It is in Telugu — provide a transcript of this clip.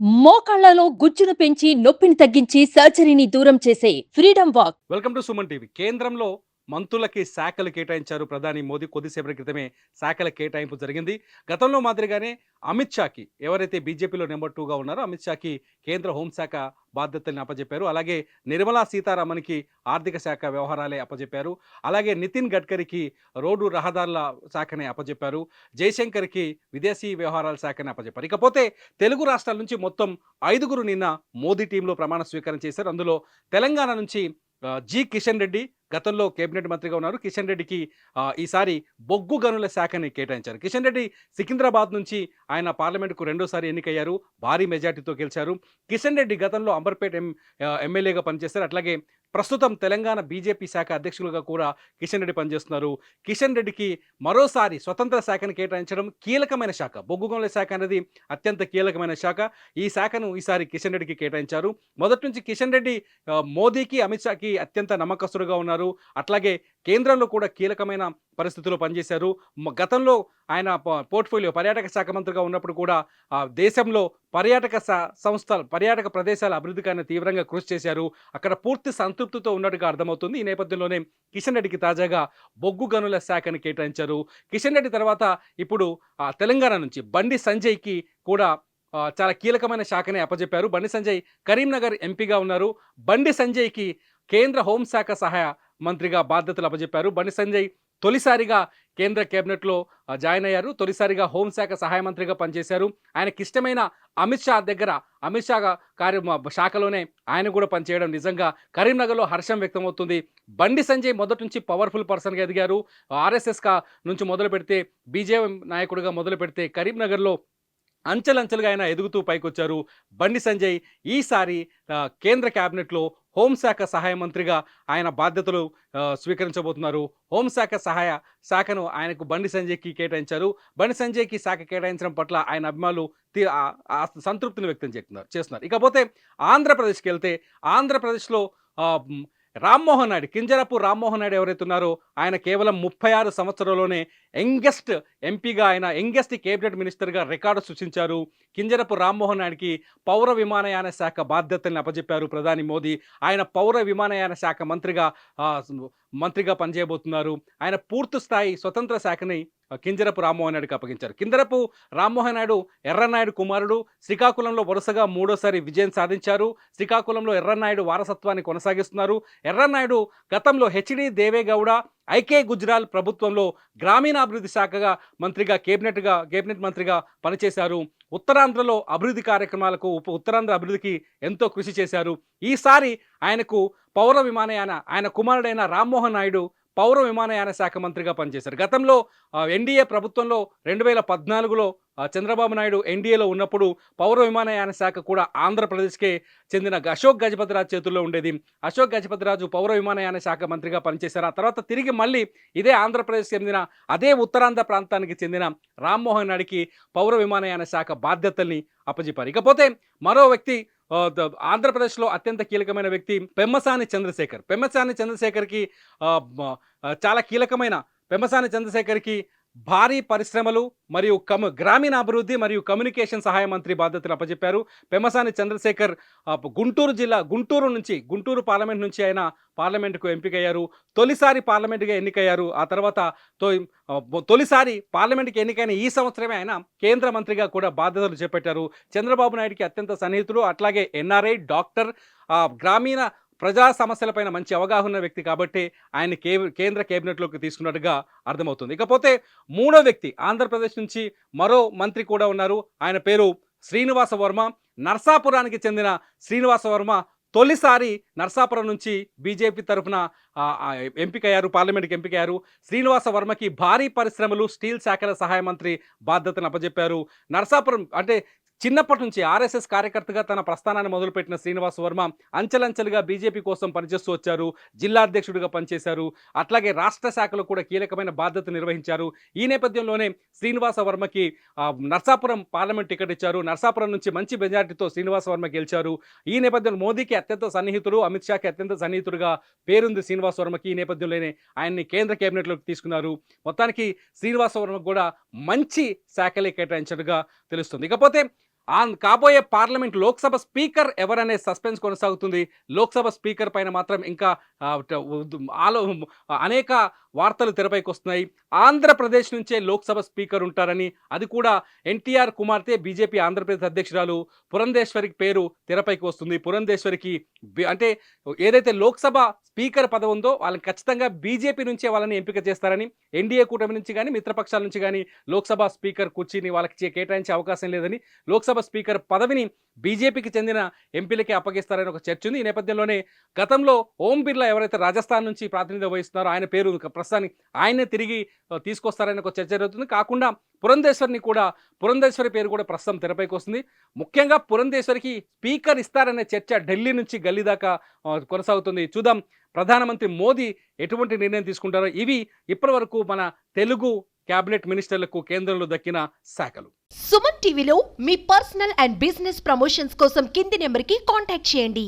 మోకాళ్లలో గుజ్జును పెంచి నొప్పిని తగ్గించి సర్జరీని దూరం చేసే freedom walk. Welcome to Suman TV. కేంద్రంలో మంత్రులకి శాఖలు కేటాయించారు ప్రధాని మోదీ. కొద్దిసేపటి క్రితమే శాఖల కేటాయింపు జరిగింది. గతంలో మాదిరిగానే అమిత్ షాకి, ఎవరైతే బీజేపీలో నెంబర్ 2గా ఉన్నారో అమిత్ షాకి కేంద్ర హోంశాఖ బాధ్యతల్ని అప్పజెప్పారు. అలాగే నిర్మలా సీతారామన్కి ఆర్థిక శాఖ వ్యవహారాలే అప్పజెప్పారు. అలాగే నితిన్ గడ్కరీకి రోడ్డు రహదారుల శాఖని అప్పజెప్పారు. జయశంకర్కి విదేశీ వ్యవహారాల శాఖని అప్పజెప్పారు. ఇకపోతే తెలుగు రాష్ట్రాల నుంచి మొత్తం 5గురు నిన్న మోదీ టీంలో ప్రమాణ స్వీకారం చేశారు. అందులో తెలంగాణ నుంచి జి కిషన్ రెడ్డి గతంలో కేబినెట్ మంత్రిగా ఉన్నారు. కిషన్ రెడ్డికి ఈసారి బొగ్గు గనుల శాఖని కేటాయించారు. కిషన్ రెడ్డి సికింద్రాబాద్ నుంచి ఆయన పార్లమెంటుకు రెండోసారి ఎన్నికయ్యారు. భారీ మెజార్టీతో గెలిచారు. కిషన్ రెడ్డి గతంలో అంబర్పేట ఎమ్మెల్యేగా పనిచేశారు. అట్లాగే ప్రస్తుతం తెలంగాణ బీజేపీ శాఖ అధ్యక్షులుగా కూడా కిషన్ రెడ్డి పనిచేస్తున్నారు. కిషన్ రెడ్డికి మరోసారి స్వతంత్ర శాఖను కేటాయించడం కీలకమైన శాఖ. బొగ్గు గనుల శాఖ అనేది అత్యంత కీలకమైన శాఖ. ఈ శాఖను ఈసారి కిషన్ రెడ్డికి కేటాయించారు. మొదటి నుంచి కిషన్ రెడ్డి మోదీకి, అమిత్ షాకి అత్యంత నమ్మకస్తుడుగా ఉన్నారు. అట్లాగే కేంద్రంలో కూడా కీలకమైన పరిస్థితుల్లో పనిచేశారు. గతంలో ఆయన పోర్ట్ఫోలియో పర్యాటక శాఖ మంత్రిగా ఉన్నప్పుడు కూడా దేశంలో పర్యాటక సంస్థలు, పర్యాటక ప్రదేశాల అభివృద్ధికి ఆయన తీవ్రంగా కృషి చేశారు. అక్కడ పూర్తి సంతృప్తితో ఉన్నట్టుగా అర్థమవుతుంది. ఈ నేపథ్యంలోనే కిషన్ రెడ్డికి తాజాగా బొగ్గు గనుల శాఖను కేటాయించారు. కిషన్ రెడ్డి తర్వాత ఇప్పుడు తెలంగాణ నుంచి బండి సంజయ్కి కూడా చాలా కీలకమైన శాఖని అప్పజెప్పారు. బండి సంజయ్ కరీంనగర్ ఎంపీగా ఉన్నారు. బండి సంజయ్కి కేంద్ర హోంశాఖ సహాయ మంత్రిగా బాధ్యతలు అప్పజెప్పారు. బండి సంజయ్ తొలిసారిగా కేంద్ర కేబినెట్లో జాయిన్ అయ్యారు. తొలిసారిగా హోంశాఖ సహాయ మంత్రిగా పనిచేశారు. ఆయనకి ఇష్టమైన అమిత్ షా దగ్గర, అమిత్ షా శాఖలోనే ఆయన కూడా పనిచేయడం నిజంగా కరీంనగర్లో హర్షం వ్యక్తమవుతుంది. బండి సంజయ్ మొదటి నుంచి పవర్ఫుల్ పర్సన్గా ఎదిగారు. ఆర్ఎస్ఎస్ నుంచి మొదలు పెడితే, బీజేపీ నాయకుడిగా మొదలు పెడితే కరీంనగర్లో అంచెలంచెలుగా ఆయన ఎదుగుతూ పైకొచ్చారు. బండి సంజయ్ ఈసారి కేంద్ర క్యాబినెట్లో హోంశాఖ సహాయ మంత్రిగా ఆయన బాధ్యతలు స్వీకరించబోతున్నారు. హోంశాఖ శాఖను ఆయనకు బండి సంజయ్కి కేటాయించారు. బండి సంజయ్కి శాఖ కేటాయించడం పట్ల ఆయన అభిమానులు సంతృప్తిని వ్యక్తం చేస్తున్నారు. ఇకపోతే ఆంధ్రప్రదేశ్కి వెళ్తే, ఆంధ్రప్రదేశ్లో రామ్మోహన్ నాయుడు, కింజరపు రామ్మోహన్ నాయుడు ఎవరైతే ఉన్నారో ఆయన కేవలం 36 సంవత్సరాల్లోనే యంగెస్ట్ ఎంపీగా, ఆయన యంగెస్ట్ కేబినెట్ మినిస్టర్గా రికార్డు సృష్టించారు. కింజరపు రామ్మోహన్ నాయుడికి పౌర విమానయాన శాఖ బాధ్యతల్ని అప్పజెప్పారు ప్రధాని మోదీ. ఆయన పౌర విమానయాన శాఖ మంత్రిగా పనిచేయబోతున్నారు. ఆయన పూర్తి స్థాయి స్వతంత్ర శాఖని కింజరపు రామ్మోహన్ నాయుడుకి అప్పగించారు. కింజరపు రామ్మోహన్ నాయుడు ఎర్రన్నాయుడు కుమారుడు. శ్రీకాకుళంలో వరుసగా 3వ విజయం సాధించారు. శ్రీకాకుళంలో ఎర్రన్నాయుడు వారసత్వాన్ని కొనసాగిస్తున్నారు. ఎర్రన్నాయుడు గతంలో హెచ్డి దేవేగౌడ, ఐకే గుజరాల్ ప్రభుత్వంలో గ్రామీణాభివృద్ధి శాఖగా మంత్రిగా, కేబినెట్ మంత్రిగా పనిచేశారు. ఉత్తరాంధ్రలో అభివృద్ధి కార్యక్రమాలకు, ఉత్తరాంధ్ర అభివృద్ధికి ఎంతో కృషి చేశారు. ఈసారి ఆయనకు ఆయన కుమారుడైన రామ్మోహన్ నాయుడు పౌర విమానయాన శాఖ మంత్రిగా పనిచేశారు. గతంలో ఎన్డీఏ ప్రభుత్వంలో 2014లో చంద్రబాబు నాయుడు ఎన్డీఏలో ఉన్నప్పుడు పౌర విమానయాన శాఖ కూడా ఆంధ్రప్రదేశ్కే చెందిన అశోక్ గజపతిరాజు చేతుల్లో ఉండేది. అశోక్ గజపతిరాజు పౌర విమానయాన శాఖ మంత్రిగా పనిచేశారు. ఆ తర్వాత తిరిగి మళ్ళీ ఇదే ఆంధ్రప్రదేశ్ చెందిన, అదే ఉత్తరాంధ్ర ప్రాంతానికి చెందిన రామ్మోహన్ నాయుడికి పౌర విమానయాన శాఖ బాధ్యతల్ని అప్పజెప్పారు. ఇకపోతే మరో వ్యక్తి, ఆంధ్రప్రదేశ్లో అత్యంత కీలకమైన వ్యక్తి పెమ్మసాని చంద్రశేఖర్. చాలా కీలకమైన పెమ్మసాని చంద్రశేఖర్కి భారీ పరిశ్రమలు మరియు గ్రామీణాభివృద్ధి మరియు కమ్యూనికేషన్ సహాయ మంత్రి బాధ్యతలు అప్పచెప్పారు. పెమ్మసాని చంద్రశేఖర్ గుంటూరు పార్లమెంట్ నుంచి ఆయన పార్లమెంటుకు ఎంపికయ్యారు. తొలిసారి పార్లమెంటుగా ఎన్నికయ్యారు. ఆ తర్వాత తొలిసారి పార్లమెంటుకి ఎన్నికైన ఈ సంవత్సరమే ఆయన కేంద్ర మంత్రిగా కూడా బాధ్యతలు చేపట్టారు. చంద్రబాబు నాయుడికి అత్యంత సన్నిహితుడు. అట్లాగే ఎన్ఆర్ఐ, డాక్టర్, గ్రామీణ ప్రజా సమస్యలపైన మంచి అవగాహన ఉన్న వ్యక్తి కాబట్టి ఆయన కేంద్ర కేబినెట్లోకి తీసుకున్నట్టుగా అర్థమవుతుంది. ఇకపోతే మూడో వ్యక్తి, ఆంధ్రప్రదేశ్ నుంచి మరో మంత్రి కూడా ఉన్నారు. ఆయన పేరు శ్రీనివాస వర్మ. నర్సాపురానికి చెందిన శ్రీనివాస వర్మ తొలిసారి నర్సాపురం నుంచి బీజేపీ తరఫున పార్లమెంట్కి ఎంపికయ్యారు. శ్రీనివాస వర్మకి భారీ పరిశ్రమలు, స్టీల్ శాఖల సహాయ మంత్రి బాధ్యతను అప్పజెప్పారు. నర్సాపురం అంటే చిన్నప్పటి నుంచి ఆర్ఎస్ఎస్ కార్యకర్తగా తన ప్రస్థానాన్ని మొదలుపెట్టిన శ్రీనివాస వర్మ అంచెలంచెలుగా బీజేపీ కోసం పనిచేస్తూ వచ్చారు. జిల్లా అధ్యక్షుడిగా పనిచేశారు. అట్లాగే రాష్ట్ర శాఖలో కూడా కీలకమైన బాధ్యత నిర్వహించారు. ఈ నేపథ్యంలోనే శ్రీనివాస వర్మకి నర్సాపురం పార్లమెంట్ టికెట్ ఇచ్చారు. నర్సాపురం నుంచి మంచి మెజార్టీతో శ్రీనివాస వర్మ గెలిచారు. ఈ నేపథ్యంలో మోదీకి అత్యంత సన్నిహితుడు, అమిత్ షాకి అత్యంత సన్నిహితుడుగా పేరుంది శ్రీనివాస వర్మకి. ఈ నేపథ్యంలోనే ఆయన్ని కేంద్ర కేబినెట్లోకి తీసుకున్నారు. మొత్తానికి శ్రీనివాస వర్మకు కూడా మంచి శాఖలే కేటాయించినట్టుగా తెలుస్తుంది. ఇకపోతే కాబోయే పార్లమెంట్ లోక్సభ స్పీకర్ ఎవరనే సస్పెన్స్ కొనసాగుతుంది. లోక్సభ స్పీకర్ పైన మాత్రం ఇంకా ఆహ్, ట ఉద్ ఆలో అనేక వార్తలు తెరపైకొస్తున్నాయి. ఆంధ్రప్రదేశ్ నుంచే లోక్సభ స్పీకర్ ఉంటారని, అది కూడా ఎన్టీఆర్ కుమార్తె బీజేపీ ఆంధ్రప్రదేశ్ అధ్యక్షురాలు పురంధేశ్వరి పేరు తెరపైకి వస్తుంది. పురంధేశ్వరికి అంటే ఏదైతే లోక్సభ స్పీకర్ పదవి ఉందో వాళ్ళని ఖచ్చితంగా బీజేపీ నుంచే వాళ్ళని ఎంపిక చేస్తారని, ఎన్డీఏ కూటమి నుంచి గానీ, మిత్రపక్షాల నుంచి గానీ లోక్సభ స్పీకర్ కుర్చీని వాళ్ళకి కేటాయించే అవకాశం లేదని, లోక్సభ స్పీకర్ పదవిని బీజేపీకి చెందిన ఎంపీలకే అప్పగిస్తారని ఒక చర్చ ఉంది. ఈ నేపథ్యంలోనే గతంలో ఓం బిర్లా ఎవరైతే రాజస్థాన్ నుంచి ప్రాతినిధ్యం వహిస్తున్నారో ఆయన పేరు ప్రస్తుతానికి ఆయనే తిరిగి తీసుకొస్తారని ఒక చర్చ జరుగుతుంది. కాకుండా పురంధేశ్వరి పేరు కూడా ప్రస్తుతం తెరపైకి వస్తుంది. ముఖ్యంగా పురంధేశ్వరికి స్పీకర్ ఇస్తారనే చర్చ ఢిల్లీ నుంచి గల్లీ దాకా కొనసాగుతుంది. చూద్దాం ప్రధానమంత్రి మోదీ ఎటువంటి నిర్ణయం తీసుకుంటారో. ఇవి ఇప్పటివరకు మన తెలుగు క్యాబినెట్ మినిస్టర్లకు కేంద్రంలో దక్కిన శాఖలు. సుమన్ టీవీలో మీ పర్సనల్ అండ్ బిజినెస్ ప్రమోషన్స్ కోసం కింది నెంబర్కి కాంటాక్ట్ చేయండి.